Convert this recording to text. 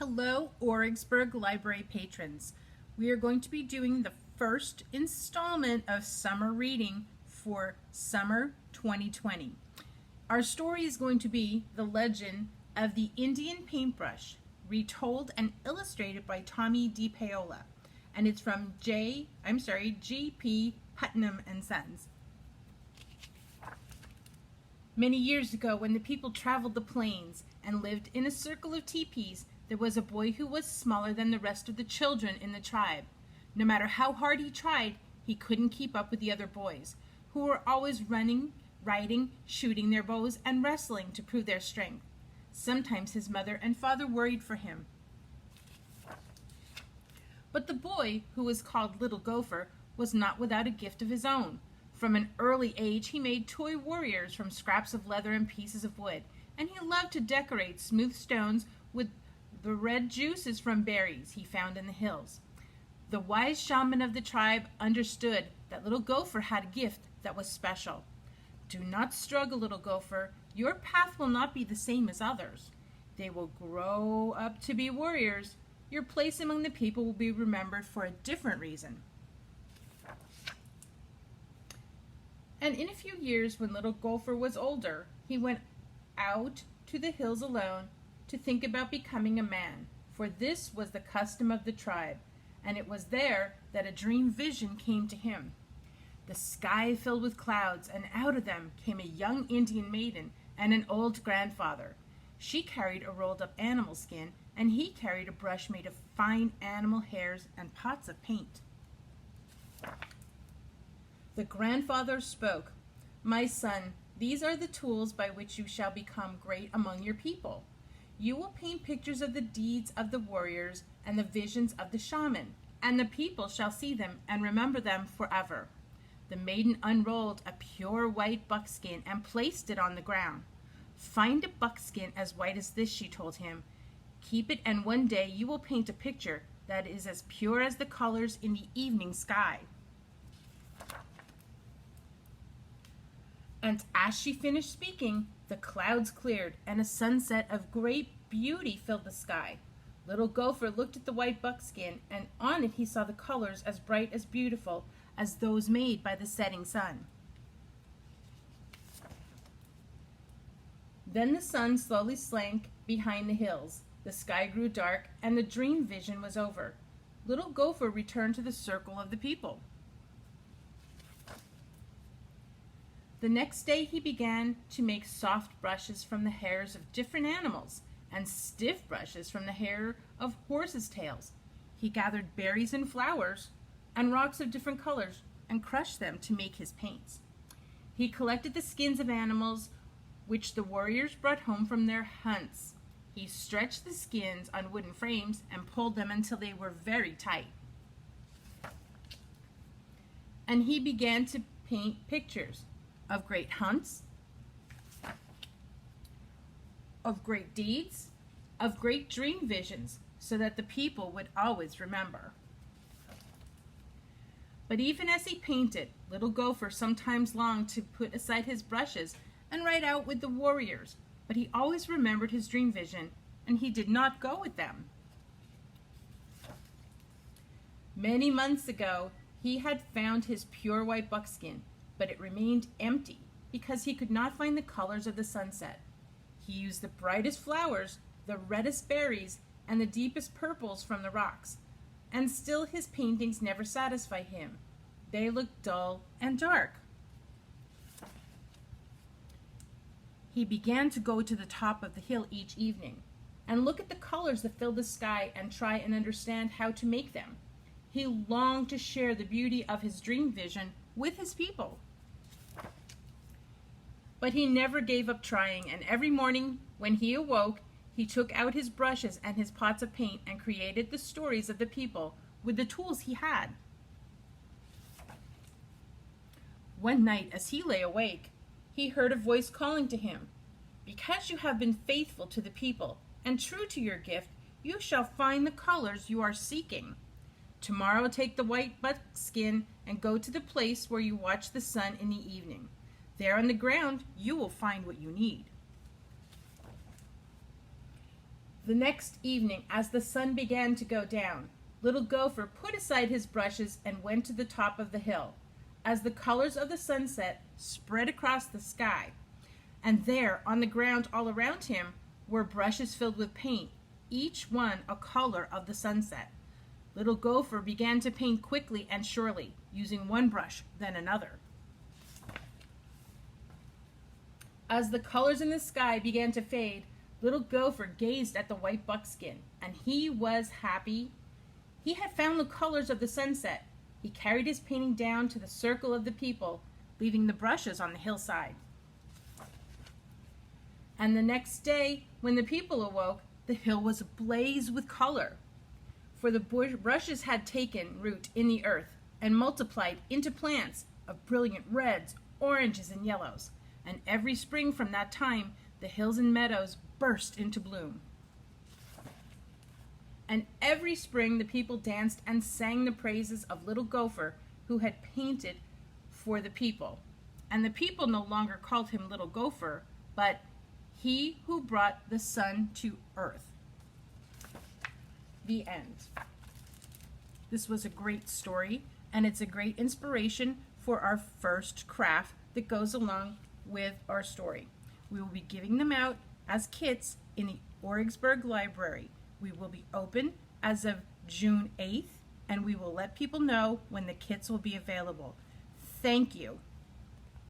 Hello, Origsburg Library patrons. We are going to be doing the first installment of summer reading for summer 2020. Our story is going to be The Legend of the Indian Paintbrush, retold and illustrated by Tommy DePaola, and it's from G.P. Putnam and Sons. Many years ago, when the people traveled the plains and lived in a circle of teepees, there was a boy who was smaller than the rest of the children in the tribe. No matter how hard he tried, he couldn't keep up with the other boys, who were always running, riding, shooting their bows, and wrestling to prove their strength. Sometimes his mother and father worried for him. But the boy, who was called Little Gopher, was not without a gift of his own. From an early age, he made toy warriors from scraps of leather and pieces of wood, and he loved to decorate smooth stones with the red juices from berries he found in the hills. The wise shaman of the tribe understood that Little Gopher had a gift that was special. Do not struggle, Little Gopher. Your path will not be the same as others. They will grow up to be warriors. Your place among the people will be remembered for a different reason. And in a few years, when Little Gopher was older, he went out to the hills alone to think about becoming a man, for this was the custom of the tribe, and it was there that a dream vision came to him. The sky filled with clouds, and out of them came a young Indian maiden and an old grandfather. She carried a rolled-up animal skin, and he carried a brush made of fine animal hairs and pots of paint. The grandfather spoke, "My son, these are the tools by which you shall become great among your people. You will paint pictures of the deeds of the warriors and the visions of the shaman, and the people shall see them and remember them forever." The maiden unrolled a pure white buckskin and placed it on the ground. "Find a buckskin as white as this," she told him. "Keep it, and one day you will paint a picture that is as pure as the colors in the evening sky." And as she finished speaking, the clouds cleared, and a sunset of great beauty filled the sky. Little Gopher looked at the white buckskin, and on it he saw the colors as bright as beautiful as those made by the setting sun. Then the sun slowly sank behind the hills. The sky grew dark, and the dream vision was over. Little Gopher returned to the circle of the people. The next day he began to make soft brushes from the hairs of different animals and stiff brushes from the hair of horses' tails. He gathered berries and flowers and rocks of different colors and crushed them to make his paints. He collected the skins of animals which the warriors brought home from their hunts. He stretched the skins on wooden frames and pulled them until they were very tight. And he began to paint pictures of great hunts, of great deeds, of great dream visions, so that the people would always remember. But even as he painted, Little Gopher sometimes longed to put aside his brushes and ride out with the warriors, but he always remembered his dream vision, and he did not go with them. Many months ago, he had found his pure white buckskin, but it remained empty because he could not find the colors of the sunset. He used the brightest flowers, the reddest berries, and the deepest purples from the rocks, and still his paintings never satisfied him. They looked dull and dark. He began to go to the top of the hill each evening and look at the colors that filled the sky and try and understand how to make them. He longed to share the beauty of his dream vision with his people. But he never gave up trying, and every morning when he awoke, he took out his brushes and his pots of paint and created the stories of the people with the tools he had. One night, as he lay awake, he heard a voice calling to him, "Because you have been faithful to the people and true to your gift, you shall find the colors you are seeking. Tomorrow take the white buckskin and go to the place where you watch the sun in the evening. There on the ground you will find what you need." The next evening, as the sun began to go down, Little Gopher put aside his brushes and went to the top of the hill, as the colors of the sunset spread across the sky. And there, on the ground all around him, were brushes filled with paint, each one a color of the sunset. Little Gopher began to paint quickly and surely, using one brush, then another. As the colors in the sky began to fade, Little Gopher gazed at the white buckskin, and he was happy. He had found the colors of the sunset. He carried his painting down to the circle of the people, leaving the brushes on the hillside. And the next day, when the people awoke, the hill was ablaze with color. For the brushes had taken root in the earth and multiplied into plants of brilliant reds, oranges, and yellows. And every spring from that time, the hills and meadows burst into bloom. And every spring the people danced and sang the praises of Little Gopher, who had painted for the people. And the people no longer called him Little Gopher, but he who brought the sun to earth. The end. This was a great story, and it's a great inspiration for our first craft that goes along with our story. We will be giving them out as kits in the Origsburg Library. We will be open as of June 8th, and we will let people know when the kits will be available. Thank you.